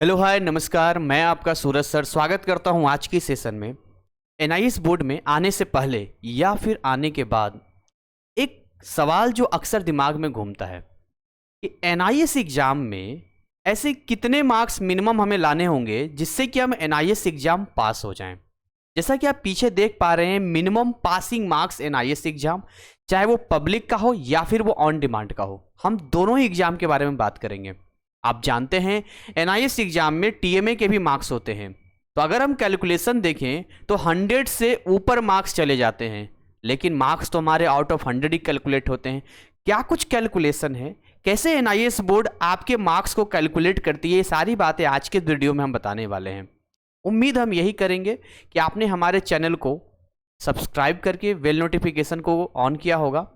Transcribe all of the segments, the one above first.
Hello hi नमस्कार। मैं आपका सूरज सर स्वागत करता हूं आज की सेशन में। एनआईएस बोर्ड में आने से पहले या फिर आने के बाद एक सवाल जो अक्सर दिमाग में घूमता है कि एनआईएस एग्जाम में ऐसे कितने मार्क्स मिनिमम हमें लाने होंगे जिससे कि हम एनआईएस एग्जाम पास हो जाएं। जैसा कि आप पीछे देख पा रहे हैं, minimum passing marks NIS exam, चाहे वो पब्लिक का हो या फिर वो ऑन डिमांड का हो, हम दोनों ही एग्जाम के बारे में बात करेंगे। आप जानते हैं एनआईएस एग्जाम में टीएमए के भी मार्क्स होते हैं, तो अगर हम कैलकुलेशन देखें तो 100 से ऊपर मार्क्स चले जाते हैं, लेकिन मार्क्स तो हमारे आउट ऑफ 100 ही कैलकुलेट होते हैं। क्या कुछ कैलकुलेशन है, कैसे एनआईएस बोर्ड आपके मार्क्स को कैलकुलेट करती है, ये सारी बातें आज के वीडियो में हम बताने वाले हैं। उम्मीद हम यही करेंगे कि आपने हमारे चैनल को सब्सक्राइब करके बेल नोटिफिकेशन को ऑन किया होगा।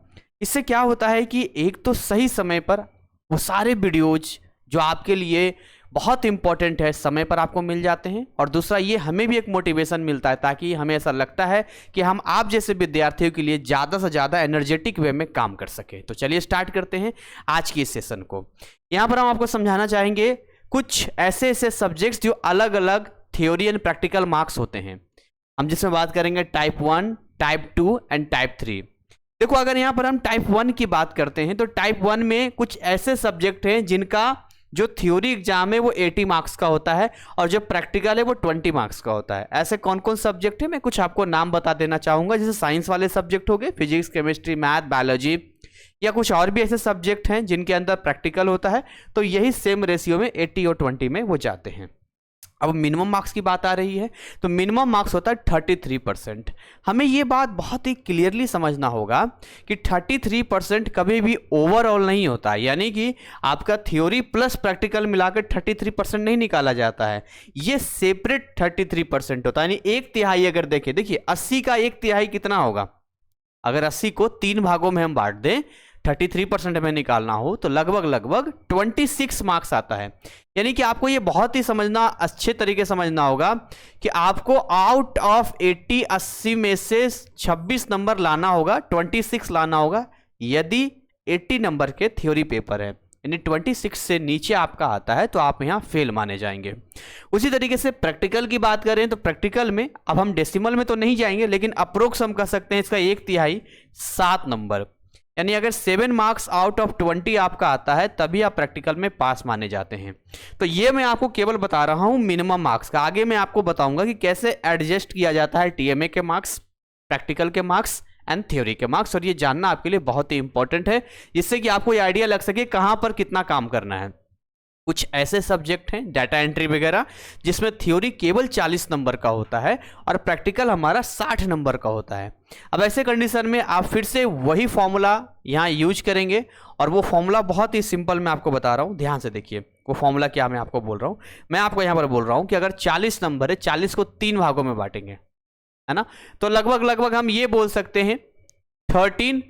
इससे क्या होता है कि एक तो सही समय पर वो सारे वीडियोज जो आपके लिए बहुत इंपॉर्टेंट है समय पर आपको मिल जाते हैं, और दूसरा ये हमें भी एक मोटिवेशन मिलता है ताकि हमें ऐसा लगता है कि हम आप जैसे विद्यार्थियों के लिए ज़्यादा से ज़्यादा एनर्जेटिक वे में काम कर सके। तो चलिए स्टार्ट करते हैं आज की इस सेशन को। यहाँ पर हम आपको समझाना चाहेंगे कुछ ऐसे ऐसे सब्जेक्ट्स जो अलग अलग थ्योरी एंड प्रैक्टिकल मार्क्स होते हैं। हम जिसमें बात करेंगे टाइप 1, टाइप 2 एंड टाइप 3। देखो, अगर यहाँ पर हम टाइप 1 की बात करते हैं तो टाइप 1 में कुछ ऐसे सब्जेक्ट हैं जिनका जो थ्योरी एग्जाम है वो 80 मार्क्स का होता है और जो प्रैक्टिकल है वो 20 मार्क्स का होता है। ऐसे कौन कौन सब्जेक्ट है, मैं कुछ आपको नाम बता देना चाहूँगा। जैसे साइंस वाले सब्जेक्ट हो गए, फिजिक्स, केमिस्ट्री, मैथ, बायोलॉजी, या कुछ और भी ऐसे सब्जेक्ट हैं जिनके अंदर प्रैक्टिकल होता है, तो यही सेम रेशियो में 80 और 20 में वो जाते हैं। अब मिनिमम मार्क्स की बात आ रही है तो मिनिमम मार्क्स होता है 33%। हमें ये बात बहुत ही क्लियरली समझना होगा कि 33% कभी भी ओवरऑल नहीं होता है, यानी कि आपका थ्योरी प्लस प्रैक्टिकल मिलाकर 33% नहीं निकाला जाता है, ये सेपरेट 33% होता है। यानी एक तिहाई अगर देखिए 80 का एक तिहाई कितना होगा, अगर 80 को 3 भागों में हम बांट दें, 33% हमें निकालना हो तो लगभग 26 मार्क्स आता है। यानी कि आपको ये बहुत ही समझना, अच्छे तरीके समझना होगा कि आपको आउट ऑफ 80 में से 26 नंबर लाना होगा, 26 लाना होगा यदि 80 नंबर के थ्योरी पेपर है। यानी 26 से नीचे आपका आता है तो आप यहाँ फेल माने जाएंगे। उसी तरीके से प्रैक्टिकल की बात करें तो प्रैक्टिकल में अब हम डेसिमल में तो नहीं जाएंगे, लेकिन अप्रोक्स हम कह सकते हैं इसका एक तिहाई 7 नंबर। यानी अगर 7 मार्क्स आउट ऑफ 20 आपका आता है तभी आप प्रैक्टिकल में पास माने जाते हैं। तो ये मैं आपको केवल बता रहा हूं मिनिमम मार्क्स का। आगे मैं आपको बताऊंगा कि कैसे एडजस्ट किया जाता है टीएमए के मार्क्स, प्रैक्टिकल के मार्क्स एंड थ्योरी के मार्क्स, और ये जानना आपके लिए बहुत ही इंपॉर्टेंट है, जिससे कि आपको ये आइडिया लग सके कहां पर कितना काम करना है। कुछ ऐसे सब्जेक्ट हैं डाटा एंट्री वगैरह जिसमें थ्योरी केवल 40 नंबर का होता है और प्रैक्टिकल हमारा 60 नंबर का होता है। अब ऐसे कंडीशन में आप फिर से वही फॉर्मूला यहाँ यूज करेंगे, और वो फॉर्मूला बहुत ही सिंपल मैं आपको बता रहा हूँ, ध्यान से देखिए वो फॉर्मूला क्या मैं आपको बोल रहा हूँ। मैं आपको यहाँ पर बोल रहा हूँ कि अगर 40 नंबर है, 40 को 3 भागों में बांटेंगे, है ना, तो लगभग हम ये बोल सकते हैं 13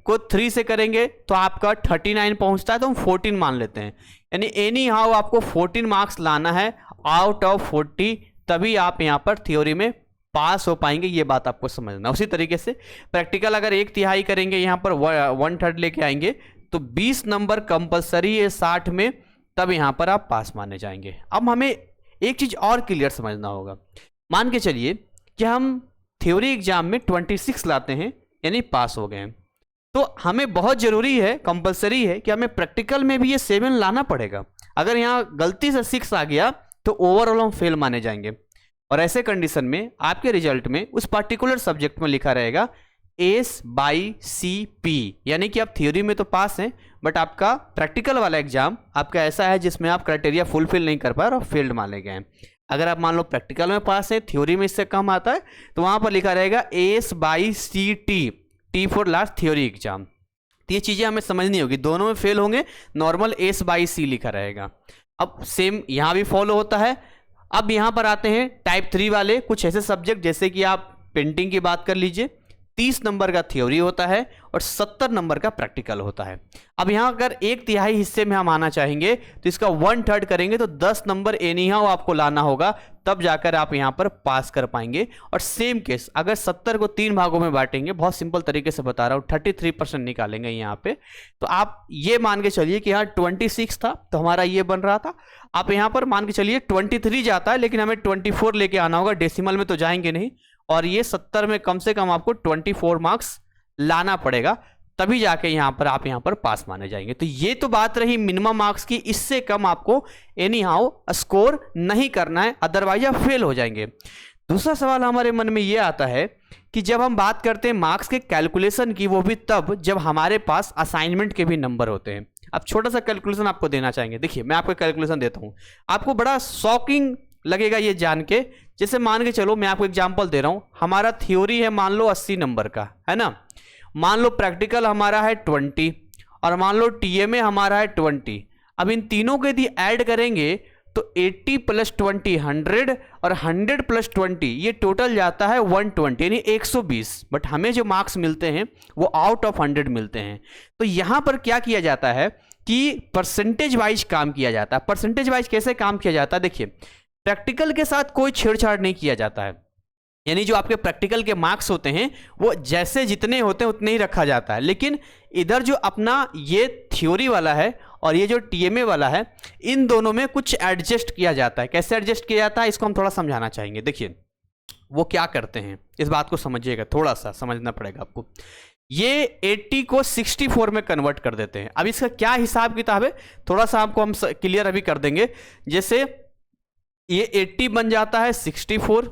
को 3 से करेंगे तो आपका 39 पहुंचता है, तो हम 14 मान लेते हैं। यानी एनी हाउ आपको 14 मार्क्स लाना है आउट ऑफ 40, तभी आप यहां पर थ्योरी में पास हो पाएंगे, ये बात आपको समझना। उसी तरीके से प्रैक्टिकल अगर एक तिहाई करेंगे, यहां पर 1/3 लेके आएंगे तो 20 नंबर कंपलसरी है 60 में, तब यहां पर आप पास माने जाएंगे। अब हमें एक चीज और क्लियर समझना होगा। मान के चलिए कि हम थ्योरी एग्जाम में 26 लाते हैं, यानी पास हो गए हैं, तो हमें बहुत जरूरी है, कंपलसरी है कि हमें प्रैक्टिकल में भी ये 7 लाना पड़ेगा। अगर यहाँ गलती से 6 आ गया तो ओवरऑल हम फेल माने जाएंगे, और ऐसे कंडीशन में आपके रिजल्ट में उस पर्टिकुलर सब्जेक्ट में लिखा रहेगा S/CP, यानी कि आप थ्योरी में तो पास हैं बट आपका प्रैक्टिकल वाला एग्जाम आपका ऐसा है जिसमें आप क्राइटेरिया फुलफिल नहीं कर पाए और फेल्ड माने गए हैं। अगर आप मान लो प्रैक्टिकल में पास है, थ्योरी में इससे कम आता है, तो वहां पर लिखा रहेगा S/CT, T for last theory exam. तो ये चीजें हमें समझनी होगी, दोनों में फेल होंगे, नॉर्मल S/C लिखा रहेगा। अब सेम यहां भी फॉलो होता है। अब यहां पर आते हैं टाइप 3 वाले कुछ ऐसे सब्जेक्ट, जैसे कि आप पेंटिंग की बात कर लीजिए, 30 नंबर का थ्योरी होता है और 70 नंबर का प्रैक्टिकल होता है। अब यहाँ अगर 1/3 हिस्से में हम आना चाहेंगे तो इसका 1/3 करेंगे तो 10 नंबर एनी हाउ आपको लाना होगा, तब जाकर आप यहाँ पर पास कर पाएंगे। और सेम केस अगर 70 को 3 भागों में बांटेंगे, बहुत सिंपल तरीके से बता रहा हूँ, 33% निकालेंगे यहाँ पे, तो आप ये मान के चलिए कि यहाँ 26 था तो हमारा ये बन रहा था। आप यहाँ पर मान के चलिए 23 जाता है, लेकिन हमें 24 लेके आना होगा, डेसिमल में तो जाएंगे नहीं। और ये 70 में कम से कम आपको 24 मार्क्स लाना पड़ेगा, तभी जाके यहाँ पर आप यहाँ पर पास माने जाएंगे। तो ये तो बात रही मिनिमम मार्क्स की, इससे कम आपको एनी हाउ स्कोर नहीं करना है, अदरवाइज आप फेल हो जाएंगे। दूसरा सवाल हमारे मन में ये आता है कि जब हम बात करते हैं मार्क्स के कैलकुलेशन की, वो भी तब जब हमारे पास असाइनमेंट के भी नंबर होते हैं। अब छोटा सा कैलकुलेशन आपको देना चाहेंगे, देखिए मैं आपको कैलकुलेशन देता हूँ, आपको बड़ा शॉकिंग लगेगा ये जान के। जैसे मान के चलो, मैं आपको एग्जांपल दे रहा हूं, हमारा थ्योरी है मान लो 80 नंबर का, है ना, मान लो प्रैक्टिकल हमारा है 20 और मान लो टीएमए हमारा है 20। अब इन तीनों के यदि ऐड करेंगे तो 80 + 20 100 और 100 + 20 ये टोटल जाता है 120, यानी 120। बट हमें जो मार्क्स मिलते हैं वो आउट ऑफ 100 मिलते हैं। तो यहां पर क्या किया जाता है कि परसेंटेज वाइज काम किया जाता है। परसेंटेज वाइज कैसे काम किया जाता है, देखिए प्रैक्टिकल के साथ कोई छेड़छाड़ नहीं किया जाता है, यानी जो आपके प्रैक्टिकल के मार्क्स होते हैं वो जैसे जितने होते हैं उतने ही रखा जाता है। लेकिन इधर जो अपना ये थ्योरी वाला है और ये जो टीएमए वाला है, इन दोनों में कुछ एडजस्ट किया जाता है। कैसे एडजस्ट किया जाता है इसको हम थोड़ा समझाना चाहेंगे। देखिए वो क्या करते हैं, इस बात को समझिएगा, थोड़ा सा समझना पड़ेगा आपको। ये 80 को 64 में कन्वर्ट कर देते हैं। अब इसका क्या हिसाब किताब है, थोड़ा सा आपको हम क्लियर अभी कर देंगे। जैसे ये 80 बन जाता है 64,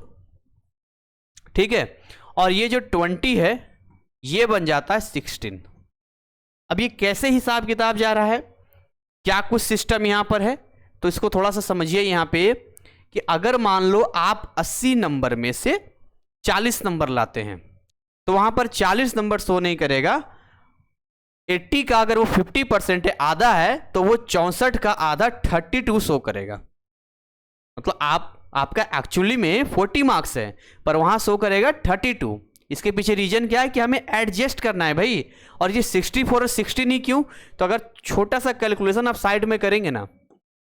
ठीक है, और ये जो 20 है ये बन जाता है 16। अब ये कैसे हिसाब किताब जा रहा है, क्या कुछ सिस्टम यहां पर है, तो इसको थोड़ा सा समझिए। यहां पे कि अगर मान लो आप 80 नंबर में से 40 नंबर लाते हैं तो वहां पर 40 नंबर शो नहीं करेगा। 80 का अगर वो 50% है, आधा है, तो वो 64 का आधा 32 शो करेगा। मतलब आपका एक्चुअली में 40 मार्क्स है पर वहां शो करेगा 32। इसके पीछे रीजन क्या है कि हमें एडजस्ट करना है भाई। और ये 64 और 16 ही क्यों, तो अगर छोटा सा कैलकुलेशन आप साइड में करेंगे ना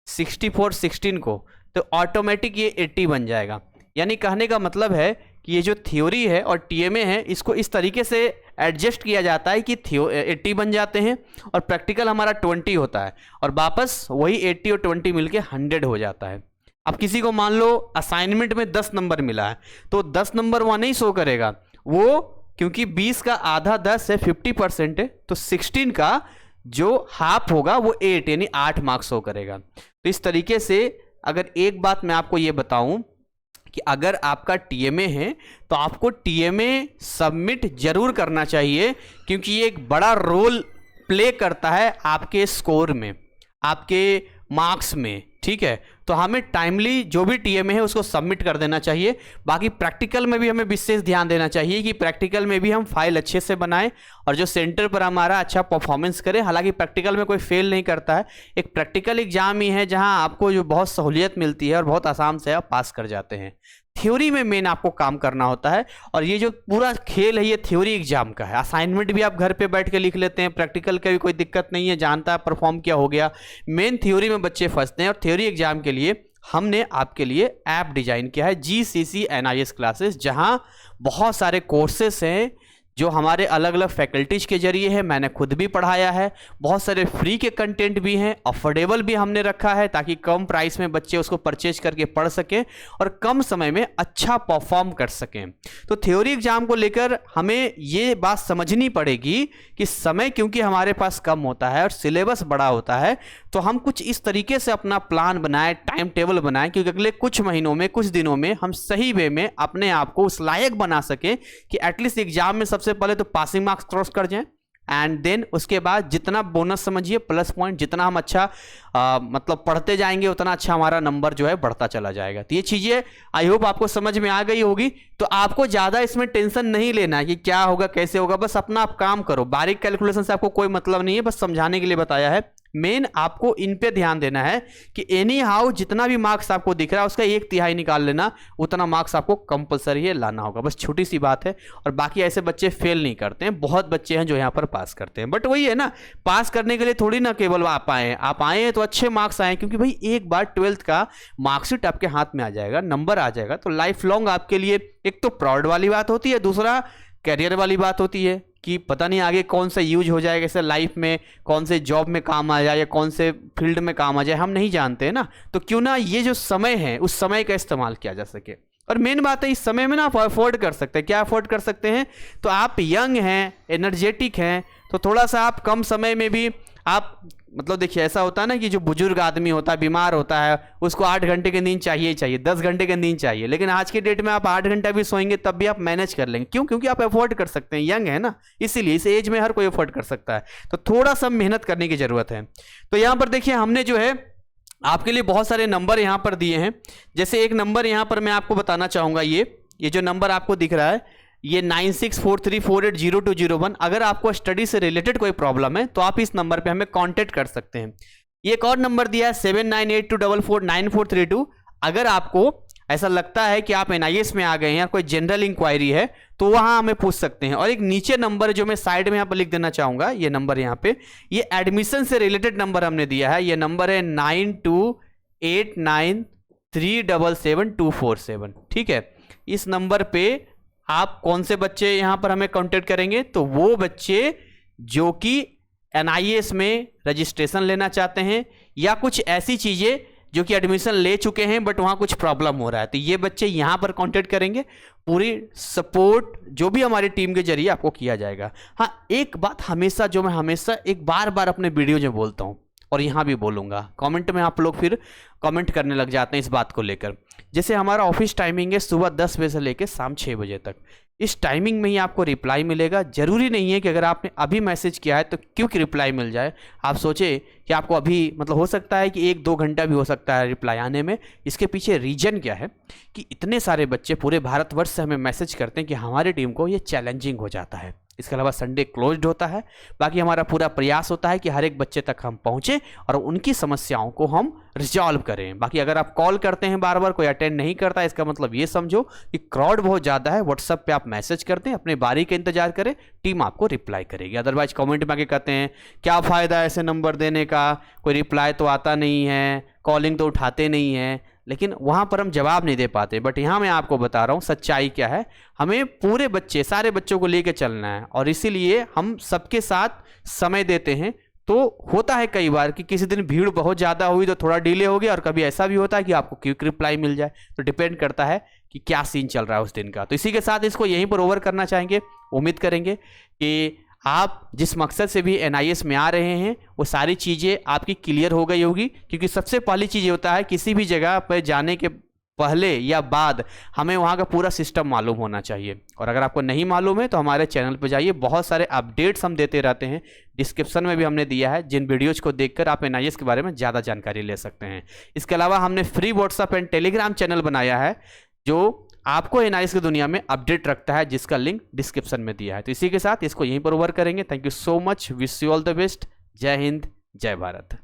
64 16 को, तो ऑटोमेटिक ये 80 बन जाएगा। यानी कहने का मतलब है कि ये जो थ्योरी है और टीएमए है, इसको इस तरीके से एडजस्ट किया जाता है कि 80 बन जाते हैं और प्रैक्टिकल हमारा 20 होता है, और वापस वही 80 और 20 मिलके 100 हो जाता है। अब किसी को मान लो असाइनमेंट में 10 नंबर मिला है तो 10 नंबर वहां नहीं शो करेगा, वो क्योंकि 20 का आधा 10 है, 50% है, तो 16 का जो हाफ होगा वो 8 यानी 8 मार्क्स शो करेगा। तो इस तरीके से अगर एक बात मैं आपको ये बताऊं कि अगर आपका टीएमए है तो आपको टीएमए सबमिट जरूर करना चाहिए, क्योंकि ये एक बड़ा रोल प्ले करता है आपके स्कोर में, आपके मार्क्स में, ठीक है। तो हमें टाइमली जो भी टीएमए है उसको सबमिट कर देना चाहिए। बाकी प्रैक्टिकल में भी हमें विशेष ध्यान देना चाहिए कि प्रैक्टिकल में भी हम फाइल अच्छे से बनाएं और जो सेंटर पर हमारा अच्छा परफॉर्मेंस करें। हालांकि प्रैक्टिकल में कोई फेल नहीं करता है, एक प्रैक्टिकल एग्जाम ही है जहां आपको जो बहुत सहूलियत मिलती है और बहुत आसान से आप पास कर जाते हैं। थ्योरी में मेन आपको काम करना होता है, और ये जो पूरा खेल है ये थ्योरी एग्जाम का है। असाइनमेंट भी आप घर पे बैठ के लिख लेते हैं, प्रैक्टिकल का भी कोई दिक्कत नहीं है, जानता है परफॉर्म क्या हो गया। मेन थ्योरी में बच्चे फंसते हैं, और थ्योरी एग्जाम के लिए हमने आपके लिए ऐप डिजाइन किया है GCC NIS क्लासेस, जहां बहुत सारे कोर्सेस हैं जो हमारे अलग अलग फैकल्टीज के जरिए है। मैंने खुद भी पढ़ाया है, बहुत सारे फ्री के कंटेंट भी हैं, अफोर्डेबल भी हमने रखा है ताकि कम प्राइस में बच्चे उसको परचेज करके पढ़ सकें और कम समय में अच्छा परफॉर्म कर सकें। तो थ्योरी एग्जाम को लेकर हमें ये बात समझनी पड़ेगी कि समय क्योंकि हमारे पास कम होता है और सिलेबस बड़ा होता है, तो हम कुछ इस तरीके से अपना प्लान बनाएं, टाइम टेबल बनाएं, क्योंकि अगले कुछ महीनों में, कुछ दिनों में हम सही वे में अपने आप को उस लायक बना सकें कि एटलीस्ट एग्जाम में सबसे पहले तो पासिंग मार्क्स क्रॉस कर जाएं, एंड देन उसके बाद जितना बोनस समझिए प्लस पॉइंट, जितना हम अच्छा मतलब पढ़ते जाएंगे उतना अच्छा हमारा नंबर जो है बढ़ता चला जाएगा। तो ये चीजें आई होप आपको समझ में आ गई होगी। तो आपको ज्यादा इसमें टेंशन नहीं लेना है कि क्या होगा कैसे होगा, बस अपना आप काम करो। बारीक कैलकुलेशन से आपको कोई मतलब नहीं है, बस समझाने के लिए बताया है। मेन आपको इन पे ध्यान देना है कि एनी हाउ जितना भी मार्क्स आपको दिख रहा है उसका 1/3 निकाल लेना, उतना मार्क्स आपको कंपलसरी है लाना होगा। बस छोटी सी बात है। और बाकी ऐसे बच्चे फेल नहीं करते हैं, बहुत बच्चे हैं जो यहाँ पर पास करते हैं। बट वही है ना, पास करने के लिए थोड़ी ना केवल आप आए हैं तो अच्छे मार्क्स आए, क्योंकि भाई एक बार 12th का मार्कशीट आपके हाथ में आ जाएगा, नंबर आ जाएगा, तो लाइफ लॉन्ग आपके लिए एक तो प्राउड वाली बात होती है, दूसरा करियर वाली बात होती है कि पता नहीं आगे कौन सा यूज हो जाएगा इसे लाइफ में, कौन से जॉब में काम आ जाए या कौन से फील्ड में काम आ जाए, हम नहीं जानते हैं ना। तो क्यों ना ये जो समय है उस समय का इस्तेमाल किया जा सके। और मेन बात है इस समय में ना आप अफोर्ड कर सकते हैं। क्या अफोर्ड कर सकते हैं? तो आप यंग हैं, एनर्जेटिक हैं, तो थोड़ा सा आप कम समय में भी आप मतलब देखिए ऐसा होता है ना कि जो बुजुर्ग आदमी होता है, बीमार होता है, उसको 8 घंटे की नींद चाहिए ही चाहिए, 10 घंटे की नींद चाहिए, लेकिन आज की डेट में आप 8 घंटा भी सोएंगे तब भी आप मैनेज कर लेंगे। क्यों? क्योंकि आप अफोर्ड कर सकते हैं, यंग है ना, इसीलिए इस एज में हर कोई अफोर्ड कर सकता है। तो थोड़ा सा मेहनत करने की जरूरत है। तो यहाँ पर देखिए हमने जो है आपके लिए बहुत सारे नंबर यहाँ पर दिए हैं। जैसे एक नंबर यहाँ पर मैं आपको बताना चाहूँगा, ये जो नंबर आपको दिख रहा है ये 9643480201। अगर आपको स्टडी से रिलेटेड कोई प्रॉब्लम है तो आप इस नंबर पे हमें कांटेक्ट कर सकते हैं। ये एक और नंबर दिया है 7982449432। अगर आपको ऐसा लगता है कि आप NIS में आ गए हैं या कोई जनरल इंक्वायरी है तो वहां हमें पूछ सकते हैं। और एक नीचे नंबर जो मैं साइड में यहाँ पर लिख देना चाहूंगा, ये नंबर यहाँ पे, ये एडमिशन से रिलेटेड नंबर हमने दिया है। ये नंबर है 9289377247। ठीक है, इस नंबर पे आप कौन से बच्चे यहां पर हमें कांटेक्ट करेंगे? तो वो बच्चे जो कि NIS में रजिस्ट्रेशन लेना चाहते हैं या कुछ ऐसी चीजें जो कि एडमिशन ले चुके हैं बट वहां कुछ प्रॉब्लम हो रहा है, तो ये बच्चे यहां पर कांटेक्ट करेंगे। पूरी सपोर्ट जो भी हमारी टीम के जरिए आपको किया जाएगा। हाँ, एक बात हमेशा जो मैं हमेशा एक बार अपने वीडियो में बोलता हूं और यहां भी बोलूंगा, कमेंट में आप लोग फिर कमेंट करने लग जाते हैं इस बात को लेकर। जैसे हमारा ऑफिस टाइमिंग है सुबह 10 बजे से लेकर शाम 6 बजे तक, इस टाइमिंग में ही आपको रिप्लाई मिलेगा। जरूरी नहीं है कि अगर आपने अभी मैसेज किया है तो क्विक रिप्लाई मिल जाए। आप सोचे कि आपको अभी मतलब हो सकता है कि 1-2 घंटा भी हो सकता है रिप्लाई आने में। इसके पीछे रीजन क्या है कि इतने सारे बच्चे पूरे भारतवर्ष से हमें मैसेज करते हैं कि हमारी टीम को ये चैलेंजिंग हो जाता है। इसके अलावा संडे क्लोज्ड होता है। बाकी हमारा पूरा प्रयास होता है कि हर एक बच्चे तक हम पहुंचे और उनकी समस्याओं को हम रिजॉल्व करें। बाकी अगर आप कॉल करते हैं बार बार, कोई अटेंड नहीं करता, इसका मतलब ये समझो कि क्राउड बहुत ज़्यादा है। व्हाट्सएप पे आप मैसेज करते हैं, अपने बारी का इंतजार करें, टीम आपको रिप्लाई करेगी। अदरवाइज कमेंट में आके कहते हैं क्या फ़ायदा ऐसे नंबर देने का, कोई रिप्लाई तो आता नहीं है, कॉलिंग तो उठाते नहीं है, लेकिन वहाँ पर हम जवाब नहीं दे पाते। बट यहाँ मैं आपको बता रहा हूँ सच्चाई क्या है, हमें पूरे बच्चे सारे बच्चों को लेकर चलना है और इसीलिए हम सबके साथ समय देते हैं। तो होता है कई बार कि किसी दिन भीड़ बहुत ज़्यादा हुई तो थोड़ा डिले हो गया और कभी ऐसा भी होता है कि आपको क्विक रिप्लाई मिल जाए। तो डिपेंड करता है कि क्या सीन चल रहा है उस दिन का। तो इसी के साथ इसको यहीं पर ओवर करना चाहेंगे। उम्मीद करेंगे कि आप जिस मकसद से भी NIS में आ रहे हैं वो सारी चीज़ें आपकी क्लियर हो गई होगी। क्योंकि सबसे पहली चीज़ ये होता है किसी भी जगह पर जाने के पहले या बाद हमें वहाँ का पूरा सिस्टम मालूम होना चाहिए। और अगर आपको नहीं मालूम है तो हमारे चैनल पर जाइए, बहुत सारे अपडेट्स हम देते रहते हैं। डिस्क्रिप्शन में भी हमने दिया है, जिन वीडियोज़ को देखकर आप NIS के बारे में ज़्यादा जानकारी ले सकते हैं। इसके अलावा हमने free WhatsApp and Telegram channel बनाया है जो आपको NIS की दुनिया में अपडेट रखता है, जिसका लिंक डिस्क्रिप्शन में दिया है। तो इसी के साथ इसको यहीं पर ओवर करेंगे। Thank you so much, wish you all the best. जय हिंद, जय भारत।